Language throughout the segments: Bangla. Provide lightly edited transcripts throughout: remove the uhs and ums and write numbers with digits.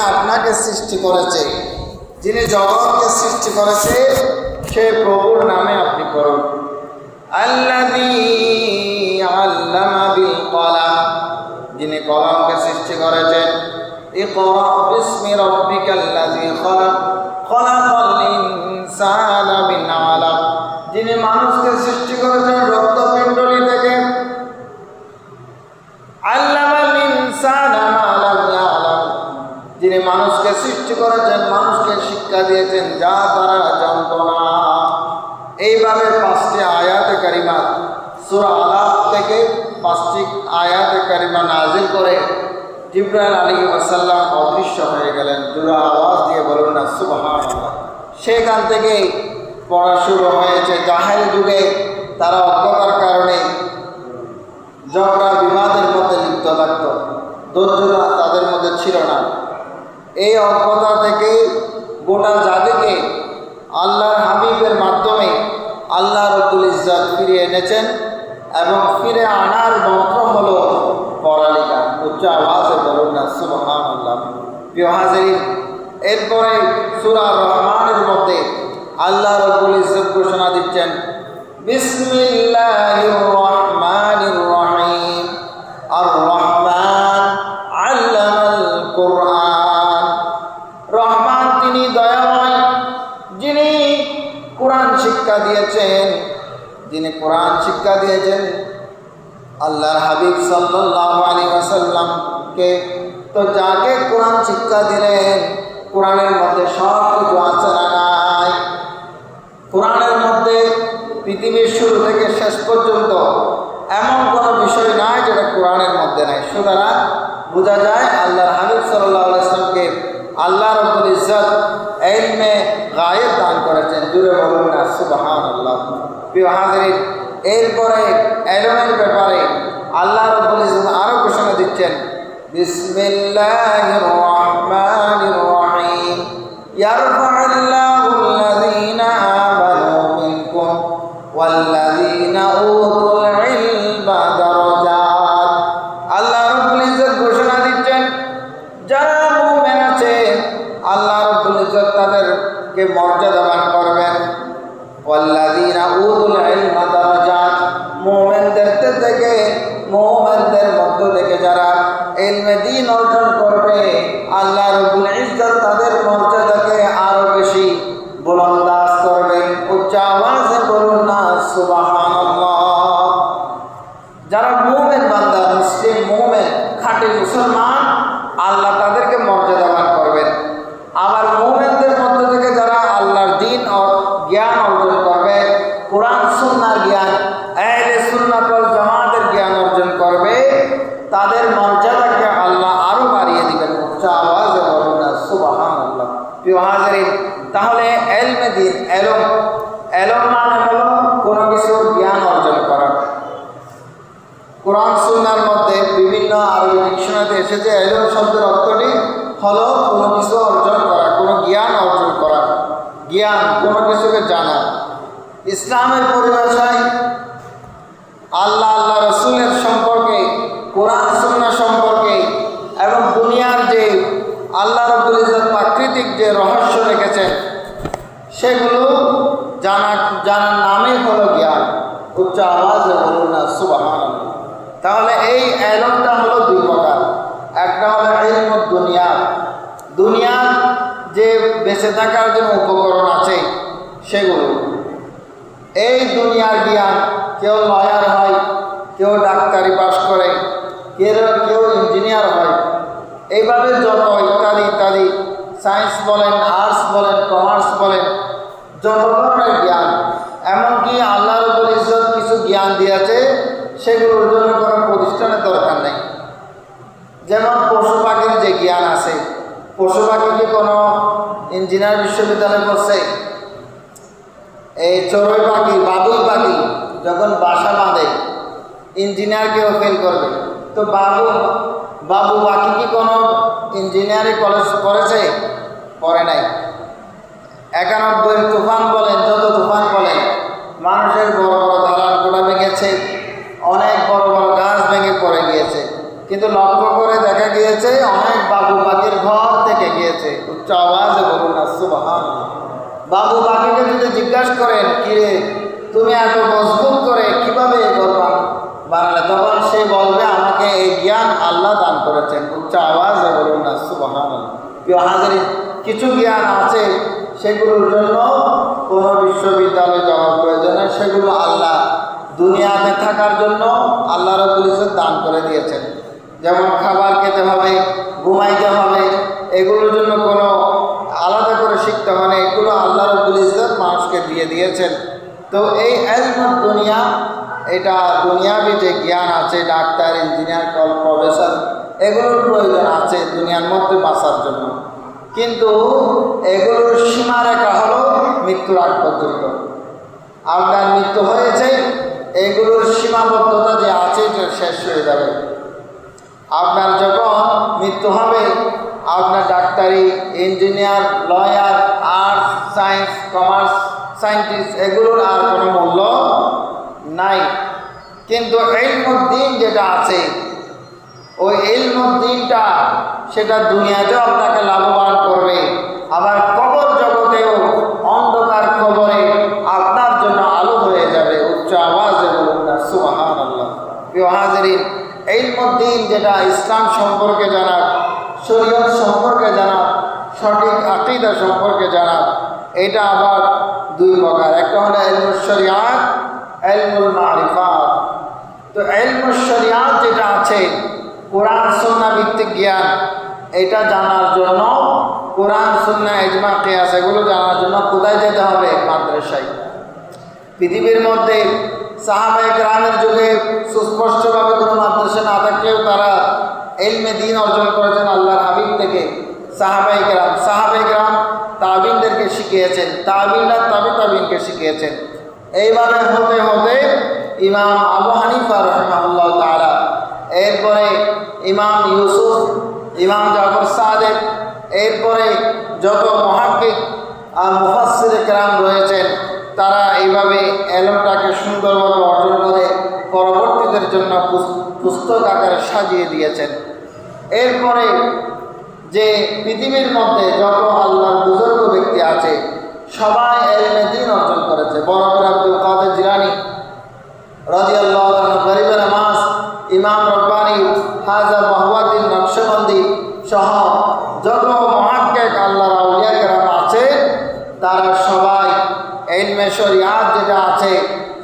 আপনাকে সৃষ্টি করেছে, যিনি জগৎকে সৃষ্টি করেছে, সে প্রভুর নামে আপনি করুন। আল্লাযী আল্লামা বিল কলাম, যিনি কলমকে সৃষ্টি করেছেন। ইকরা বিসমি রাব্বিকাল্লাযী খলাক, খলাকাল ইনসানা মিন আলাক, যিনি মানুষকে সৃষ্টি করেছেন রক্তপিণ্ডলী থেকে। আল্লামাল ইনসানা মা লাম ইয়ালাম, যিনি মানুষকে সৃষ্টি করেছেন, মানুষকে শিক্ষা দিয়েছেন যা তারা জানত না। এইভাবে 5টি আয়াতে কারিমা সূরা আলাক থেকে 5টি আয়াতে কারিমা নাযিল করে জিবরাইল আলাইহিস সালাম অদৃশ্য হয়ে গেলেন। জোরে আওয়াজ দিয়ে বলুন না সুবহানাল্লাহ। সেখান থেকে পড়া শুরু হয়েছে। জাহেল যুগে তারা অজ্ঞতার কারণে ঝগড়া বিবাদের মধ্যে লিপ্ত থাকত, ধৈর্যতা তাদের মধ্যে ছিল না। এই অজ্ঞতা থেকে গোটা জাতিকে আল্লাহর হাবিবের মাধ্যমে আল্লাহ রব্বুল ইজ্জত ফিরিয়ে এনেছেন এবং ফিরে আনার মন্ত্র হলো পড়ালেখা। উচ্চ আওয়াজে বলুন না সুবহানাল্লাহ। প্রিয় হাজিরিন, এরপরে সূরা রহমানের মধ্যে আল্লাহ রব্বুল ইজ্জত ঘোষণা দিচ্ছেন, বিসমিল্লাহির রহমানির রহিম, আর রহমান আল্লামাল কুরআন। রহমান তিনি দয়াময়, যিনি কোরআন শিক্ষা দিয়েছেন। যিনি কোরআন শিক্ষা দিয়েছেন আল্লাহর হাবিব সাল্লাল্লাহু আলাইহি ওয়াসাল্লামকে, তো যাকে কোরআন শিক্ষা দিলেন, কোরআনের মধ্যে সব কিছু আছে না নাই? কোরআনের মধ্যে পৃথিবীর শুরু থেকে শেষ পর্যন্ত এমন কোনো বিষয় নাই যেটা কোরআনের মধ্যে নাই। সুতরাং বোঝা যায় আল্লাহর হাবিব সাল্লাল্লাহু আলাইহি ওয়াসাল্লামকে আল্লাহ রাব্বুল ইজ্জত ইলমে গায়েব দান করেছেন। জুড়ে বলুন না সুবহানাল্লাহ। প্রিয় হাজিরিন, এরপরে ইলমের ব্যাপারে আল্লাহ রাব্বুল ইজ্জত আরো ঘোষণা দিচ্ছেন, বিসমিল্লাহির রহমানির রহিম, ইয়ারফা'ুল্লাহুল্লাযীনা আমানু মিনকুম ওয়াল্লাযীনা উতুল ইলমা দারাজাত। আল্লাহ রাব্বুল ইজ্জত ঘোষণা দিচ্ছেন, যারা মুমিন আছে আল্লাহ রাব্বুল ইজ্জত তাদেরকে মর্যাদাবান করবেন। ওয়াল্লাযীনা উতুল ইলমা দারাজাত, মুমিনদের থেকে, মুমিনদের মধ্য থেকে যারা ইলমে দ্বীন অর্জন করবে, আল্লাহ রাব্বুল ইজ্জত তাদের মর্যাদাকে আরো বেশি বুলন্দাজ করবেন। উচ্চ আওয়াজে বলুন না সুবহানাল্লাহ। যারা মুমিন বান্দা, মুসলিম মুমিন, খাঁটি মুসলমান, আল্লাহ তাদেরকে মর্যাদাবান করবেন। আবার মুমিনদের মধ্য থেকে যারা আল্লাহর দ্বীন ও জ্ঞান অর্জন করবে, কোরআন সুন্নাহর জ্ঞান, আহলে সুন্নাত ওয়াল জামাতের জ্ঞান অর্জন করবে, তাদের মর্যাদাকে আল্লাহ আরো বাড়িয়ে দিবেন। উচ্চ আওয়াজে বলুন না সুবহানাল্লাহ। প্রিয় হাজিরিন, তাহলে ইলমে দ্বীন, ইলম মানে হলো কোনো কিছুর জ্ঞান অর্জন করা। কোরআন সুন্নাহর মধ্যে বিভিন্ন আরবি ডিকশনারিতে এসেছে ইলম শব্দের অর্থটি হলো কোনো কিছু অর্জন করা, কোনো জ্ঞান অর্জন করা, জ্ঞান, কোনো কিছুকে জানা। ইসলামের পরিভাষায় আল্লাহ রাসূলের সম্পর্কে, কোরআন সুন্নাহ সম্পর্কে এবং দুনিয়ার যে আল্লাহ রাব্বুল ইজ্জত প্রাকৃতিক যে রহস্য রেখেছেন, সেগুলো জানার নামই হলো জ্ঞান। উচ্চ আওয়াজে বলুন না সুবহানাল্লাহ। তাহলে এই ইলমটা হলো দুই প্রকার। একটা হলো ইলমুদ দুনিয়া, দুনিয়ার যে বেঁচে থাকার জন্য উপকরণ আছে সেগুলো। এই দুনিয়ার জ্ঞান, কেউ লয়ার হয়, কেউ ডাক্তারি পাস করে, কেউ ইঞ্জিনিয়ার হয়, এইভাবে যত ইত্যাদি ইত্যাদি, সায়েন্স বলেন, আর্টস বলেন, কমার্স বলেন, যত ধরনের জ্ঞান, এমনকি আল্লাহ রাব্বুল ইজ্জত কিছু জ্ঞান দিয়েছে সেগুলোর জন্য কোনো প্রতিষ্ঠানের দরকার নেই। যেমন পশু পাখির যে জ্ঞান আছে, পশু পাখি কি কোনো ইঞ্জিনিয়ার বিশ্ববিদ্যালয় করছে? এই চড়ুই পাখি, বাবুই পাখি যখন বাসা বাঁধে, ইঞ্জিনিয়ারকেও ফেল করবে। তো বাবু পাখি কি কোনো ইঞ্জিনিয়ারিং কলেজ করেছে? করে নাই। 91 তুফান বলেন, যত তুফান বলেন, মানুষের বড় বড় দালান কোঠা ভেঙেছে, অনেক বড় বড় গাছ ভেঙে পড়ে গিয়েছে, কিন্তু লক্ষ্য করে দেখা গিয়েছে অনেক বাবু পাখির ঘর থেকে দিয়েছে। উচ্চ আওয়াজে বলুন না সুবহানাল্লাহ। বাবু পাখিকে যদি জিজ্ঞাসা করেন, কিরে তুমি এত মজবুত করে কিভাবে ঘর বানালে, তখন সে বলবে আমাকে এই জ্ঞান আল্লাহ দান করেছেন। উচ্চ আওয়াজে বলুন না সুবহানাল্লাহ। প্রিয় হাজিরিন, কিছু জ্ঞান আছে সেগুলোর জন্য কোনো বিশ্ববিদ্যালয়ে যাওয়ার প্রয়োজন নেই, সেগুলো আল্লাহ দুনিয়াতে থাকার জন্য আল্লাহ রাব্বুল ইজ্জত দান করে দিয়েছেন। যেমন খাবার খেতে হবে, ঘুমাইতে হবে, এগুলোর জন্য কোনো আলাদা করে শিখতে হয় না, এগুলো আল্লাহ রাব্বুল ইজ্জত মানুষকে দিয়ে দিয়েছেন। তো এই ইলমুদ দুনিয়া, এটা দুনিয়াবি যে জ্ঞান আছে, ডাক্তার, ইঞ্জিনিয়ার, প্রফেসর, এগুলোর প্রয়োজন আছে দুনিয়ার মধ্যে বাঁচার জন্য, কিন্তু এগুলোর সীমারেখা হলো মৃত্যুর আগ পর্যন্ত। আপনার মৃত্যু হয়েছে, এগুলোর সীমাবদ্ধতা যে আছে যে শেষ হয়ে যাবে। আপনার যখন মৃত্যু হবে, আপনার ডাক্তারি, engineer, lawyer, arts, science, commerce, scientist, এগুলোর আর কোনো মূল্য নাই। কিন্তু ইলমুদ্দিন যেটা আছে, ওই ইলমুদ্দিনটা সেটা দুনিয়াতেও আপনাকে লাভবান করবে, আবার কবর জগতেও অন্ধকার কবরে আপনার জন্য আলো হয়ে যাবে। উচ্চ আওয়াজে বলুন না সুবহানাল্লাহ। প্রিয় হাজিরিন, ইলমুদ্দিন যেটা ইসলাম সম্পর্কে জানা, শরীয়ত সম্পর্কে জানা, সঠিক আকীদা সম্পর্কে জানা, এটা আবার দুই প্রকার। একটা হলো ইলমুশ শরিয়াত, ইলমুল মারিফাত। তো ইলমুশ শরিয়াত যেটা আছে, কোরআন সুন্নাহ ভিত্তিক জ্ঞান, এটা জানার জন্য কোরআন সুন্নাহ ইজমা কিয়াস এগুলো জানার জন্য কোথায় যেতে হবে? মাদ্রাসায়। পৃথিবীর মধ্যে সাহাবায়ে কেরামের যুগে সুস্পষ্টভাবে কোনো মাদ্রাসা না থাকলেও তারা ইলমে দ্বীন অর্জন করেছেন আল্লাহর হাবিব থেকে। সাহাবায়ে কেরাম তাবিনদেরকে শিখিয়েছেন, তাবিনরা তাবিনকে শিখিয়েছেন। এইভাবে হতে হতে ইমাম আবু হানিফা রাহিমাহুল্লাহ তাআলা, এরপরে ইমাম ইউসুফ, ইমাম জাফর সাদেক, এরপরে যত মুহাক্কিক আর মুফাসসির কেরাম রয়েছেন, তারা এইভাবে ইলমটাকে সুন্দরভাবে অর্জন করে পরবর্তীদের জন্য পুস্তক আকারে সাজিয়ে দিয়েছেন। এরপরে যে পৃথিবীর মধ্যে যত আল্লাহর বুজুর্গ ব্যক্তি আছে, সবাই ইলমে দ্বীন অর্জন করেছে। বড় আব্দুল কাদের জিলানী রাদিয়াল্লাহু আনহু, গরিব নামাজ ইমাম রব্বানী, হাজা ওয়াহওয়াদ্দিন নকশবন্দি সহ যত মুহাক্কিক আল্লাহর আউলিয়া কেরাম আছে, তারা সবাই ইলমে শরিয়াত যেটা আছে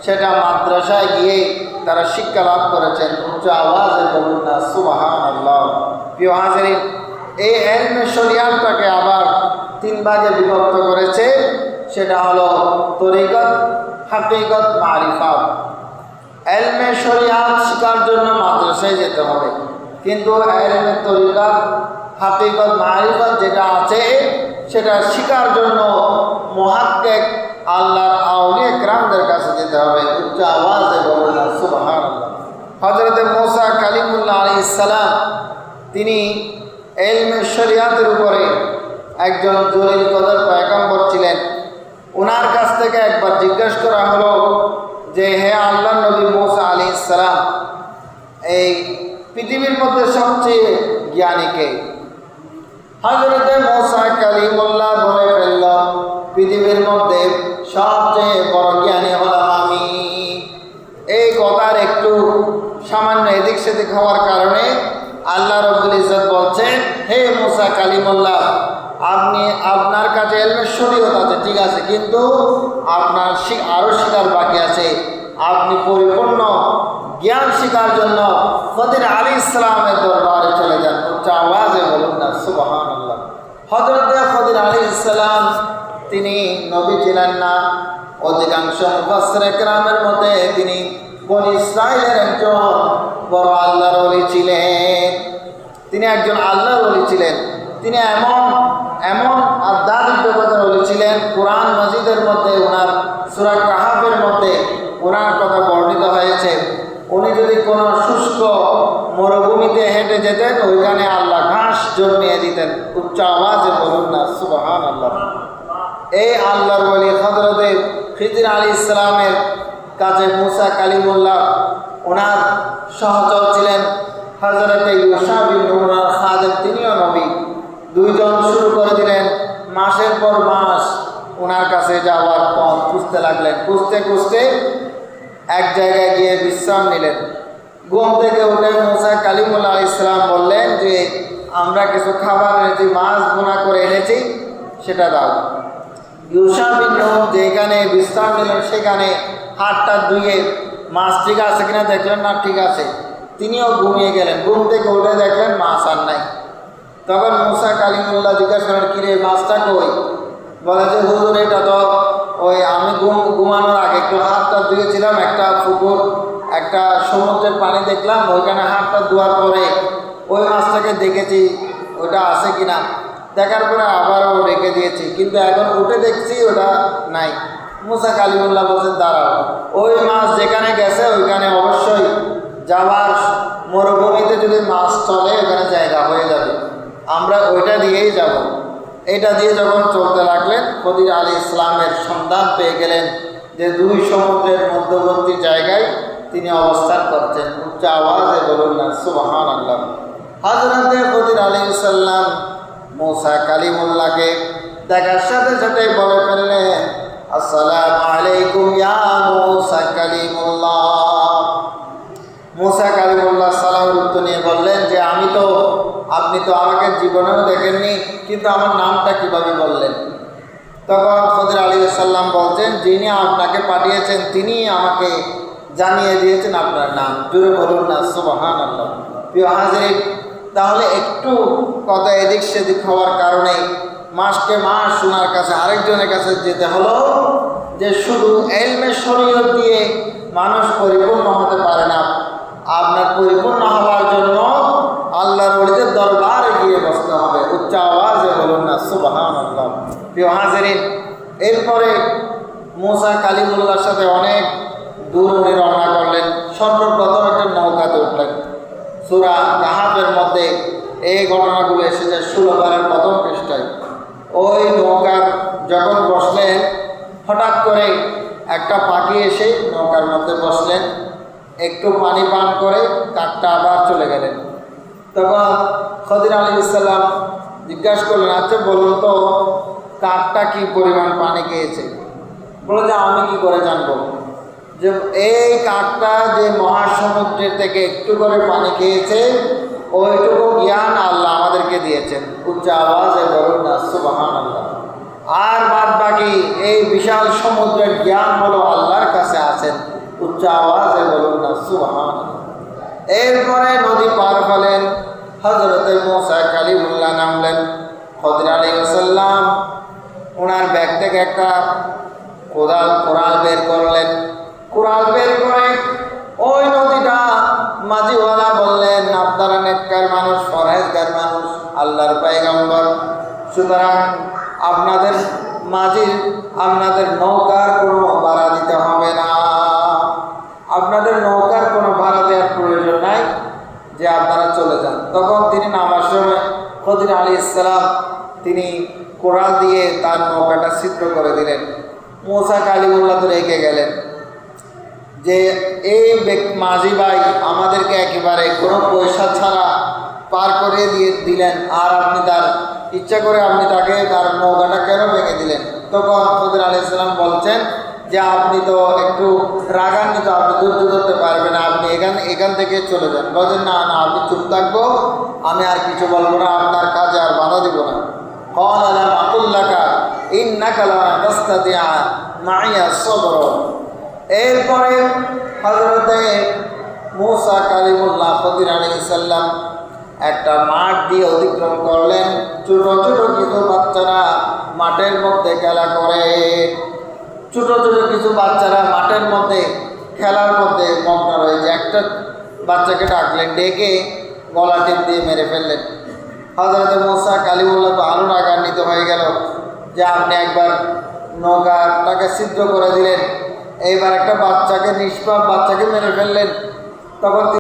সেটা মাদ্রাসায় গিয়ে তারা শিক্ষা লাভ করেছেন। উচ্চ আওয়াজে বলুন না সুবহানাল্লাহ। প্রিয় হাজিরিন, এই ইলমে শরিয়াতটাকে আবার তিন ভাগে বিভক্ত করেছে, সেটা হলো তরিকত, হাকিকত, মারিফাত। ইলমে শরিয়াত শেখার জন্য মাদ্রাসায় যেতে হবে, কিন্তু ইলমে তরিকত, হাকিকত, মারিফাত যেটা আছে সেটা শেখার জন্য মুহাক্কিক আল্লাহর আউলিয়া কেরামদের কাছে যেতে হবে। উচ্চ আওয়াজে বলুন না সুবহানাল্লাহ। হযরত মুসা কালিমুল্লাহ আলাইহিস সালাম, তিনি ইলমে শরিয়াতের উপরে একজন জলিল কদর পয়গম্বর ছিলেন। ওনার কাছ থেকে একবার জিজ্ঞাসা করা হলো যে, হে আল্লাহর নবী মুসা আলাইহিস সালাম, এই পৃথিবীর মধ্যে সবচেয়ে জ্ঞানী কে? হযরত মুসা কালিমুল্লাহ বলে ফেলল, পৃথিবীর মধ্যে সবচেয়ে বড় জ্ঞানী হলাম আমি। এই কথার একটু সামান্য এদিক সেদিক হওয়ার কারণে আল্লাহ রাব্বুল ইজ্জত বলছেন, হে মুসা কালিমুল্লাহ, আপনার কাছে ইলমে শরীয়ত আছে, ঠিক আছে, কিন্তু আপনার আরও শিখার বাকি আছে। আপনি পরিপূর্ণ জ্ঞান শিখার জন্য খদির আলাইহিস সালামের দরবারে চলে যান। উচ্চ আওয়াজে বলুন না সুবহানাল্লাহ। হযরত খদির আলাইহিস সালাম তিনি নবী ছিলেন না। অধিকাংশ মুফাসসির কেরামের মতে তিনি বনি ইসরাইলের একজন বড় আল্লাহর ওলি ছিলেন। তিনি একজন আল্লাহর ওলি ছিলেন। তিনি এমন আধ্যাত্মিক জগতের ওলি ছিলেন, কোরআন মাজিদের মধ্যে ওনার সূরা কাহাফের মধ্যে ওনার কথা বর্ণিত হয়েছে। উনি যদি কোনো শুষ্ক মরুভূমিতে হেঁটে যেতেন, ওইখানে আল্লাহ ঘাস জন্মিয়ে দিতেন। উচ্চ আওয়াজে বলুন না সুবহানাল্লাহ। এই আল্লাহর ওলি হযরত খিজির আলাইহিস সালামের কাছে মুসা কালিমুল্লাহ, ওনার সহচর ছিলেন হযরত ইউশা বিন নূন আল খাদিম, তিনিও নবী। দুইজন শুরু করে দিলেন মাসের পর মাস ওনার কাছে যাওয়ার পথ খুঁজতে লাগলেন। খুঁজতে খুঁজতে এক জায়গায় গিয়ে বিশ্রাম নিলেন। ঘুম থেকে উঠে মুসা কালিমুল্লাহ আলাইহিস সালাম বললেন যে আমরা কিছু খাবার এনেছি, মাছ ভুনা করে এনেছি, সেটা দাও। ইউশা বিন নুন যেখানে বিশ্রাম নিলেন সেখানে হাতটা ধুয়ে মাছ ঠিক আছে কিনা দেখলেন, না ঠিক আছে, তিনিও ঘুমিয়ে গেলেন। ঘুম থেকে উঠে দেখলেন মাছ আর নাই। তখন মুসা কালিমুল্লাহ জিজ্ঞাসা করেন, কিরে মাছটা কই? বলে যে হুজুর এটা তো ওই আমি ঘুমানোর আগে একটু হাতটা ধুয়েছিলাম, একটা পুকুর একটা সমুদ্রের পানি দেখলাম, ওইখানে হাতটা ধোয়ার পরে ওই মাছটাকে দেখেছি ওটা আছে কিনা, দেখার পরে আবারও রেখে দিয়েছি, কিন্তু এখন উঠে দেখছি ওটা নাই। মুসা কালিমুল্লাহ বলছেন দাঁড়াও, ওই মাছ যেখানে গেছে ওইখানে অবশ্যই যাওয়ার, মরুভূমিতে যদি মাছ চলে ওখানে জায়গা হয়ে যাবে, আমরা ওইটা দিয়েই যাব। এটা দিয়ে যখন চলতে লাগলেন খদির আলাইহিস সালামের সন্ধান পেয়ে গেলেন যে দুই সমুদ্রের মধ্যবর্তী জায়গায় তিনি অবস্থান করছেন। উচ্চ আওয়াজে বলুন না সুবহানাল্লাহ। হযরতে খদির আলাইহিস সালাম মুসা কালিমুল্লাহকে দেখার সাথে সাথে বলে ফেললেন, আসসালামু আলাইকুম ইয়া মুসা কালিমুল্লাহ। মুসা কালিমুল্লাহ সালামের উত্তর নিয়ে বললেন যে আপনি তো আমাকে জীবনেও দেখেননি, কিন্তু আমার নামটা কিভাবে বললেন? তখন খদির আলাইহিস সালাম বলছেন, যিনি আপনাকে পাঠিয়েছেন তিনি আমাকে জানিয়ে দিয়েছেন আপনার নাম। জুড়ে বলুন না সুবহানাল্লাহ। প্রিয় হাজিরিন, তাহলে একটু কথা এদিক সেদিক হওয়ার কারণে মাসকে মাস ওনার কাছে আরেকজনের কাছে যেতে হলো যে শুধু ইলমে শরীয়ত দিয়ে মানুষ পরিপূর্ণ হতে পারে না। আপনার পরিপূর্ণ হওয়ার জন্য আল্লাহর ওলিদের দরবারে গিয়ে বসতে হবে। উচ্চ আওয়াজে বলুন না সুবহানাল্লাহ। প্রিয় হাজিরিন, এরপরে মুসা কালিমুল্লাহর সাথে অনেক দূর উনি রওনা করলেন। সর্বপ্রথম একটা নৌকাতে উঠলেন। সূরা কাহাফের মধ্যে এই ঘটনাগুলো এসেছে 16 বারের প্রথম পৃষ্ঠায়। ওই নৌকার যখন বসলেন, হঠাৎ করে একটা পাখি এসে নৌকার মধ্যে বসলেন, একটু পানি পান করে কাকটা আবার চলে গেলেন। তখন খদির আলাইহিস সালাম জিজ্ঞাসা করলেন, আচ্ছা বলুন তো কাকটা কি পরিমাণ পানি খেয়েছে? বলে যে আমি কি করে জানবো যে এই কাকটা যে মহাসমুদ্রের থেকে একটু করে পানি খেয়েছে, ওইটুকু জ্ঞান আল্লাহ আমাদেরকে দিয়েছেন। উচ্চ আওয়াজে বলুন না সুবহানাল্লাহ। আর বাদ বাকি এই বিশাল সমুদ্রের জ্ঞান হলো আল্লাহর কাছে আছেন। উচ্চ আওয়াজে বলুন না সুবহানাল্লাহ। এরপরে নদী পার হলেন, হযরতে মুসা কালিমুল্লাহ নামলেন। খদির আলাইহিস সালাম ওনার ব্যাগ থেকে একটা কোরাল বের করলেন। কোরাল বের করে ওই নদীটা মাঝিওয়ালা বললেন, আপনারা নেককার মানুষ, ফরহেজগার মানুষ, আল্লাহর পয়গম্বর, সুতরাং আপনাদের নৌকার কোনো ভাড়া দিতে হবে না, আপনাদের নৌকার কোনো ভাড়া দেওয়ার প্রয়োজন নাই, যে আপনারা চলে যান। তখন তিনি নামার সময় খদির আলাইহিস সালাম তিনি কোরাল দিয়ে তার নৌকাটা ছিদ্র করে দিলেন। মুসা কালিমুল্লাহ তো রেগে গেলেন যে এই মাঝি ভাই আমাদেরকে একেবারে কোনো পয়সা ছাড়া পার করে দিলেন, আর আপনি তার ইচ্ছা করে আপনি তার নৌকাটা কেন ভেঙে দিলেন? তখন খদির আলাইহিস সালাম বলছেন যে আপনি তো একটু রাগান্বিত, আপনি ধৈর্য ধরতে পারবেন না, আপনি এখান থেকে চলে যান। বলছেন না না, আপনি চুপ থাকবো, আমি আর কিছু বলবো না, আপনার কাজে আর বাধা দিব না। ক্বালা লাম আকুল লাকা ইন্নাকা লা তাস্তাতি'উ মা'ইয়া সবর। এরপরে হযরতে মুসা কালিমুল্লাহ খদির আলাইহিস সালাম একটা মাঠ দিয়ে অতিক্রম করলেন। ছোট ছোট কিছু বাচ্চারা মাঠের মধ্যে খেলা করে। ছোট ছোট কিছু বাচ্চারা মাঠের মধ্যে খেলার মধ্যে মগ্ন রয়েছে। একটা বাচ্চাকে ডাকলেন, ডেকে গলা টিপ দিয়ে মেরে ফেললেন। হযরতে মুসা কালিমুল্লাহ তো আরও রাগান্বিত হয়ে গেল যে আপনি একবার নৌকাটাকে ছিদ্র করে দিলেন, এইবার একটা বাচ্চাকে, নিষ্পাপ বাচ্চাকে মেরে ফেললেন। তখন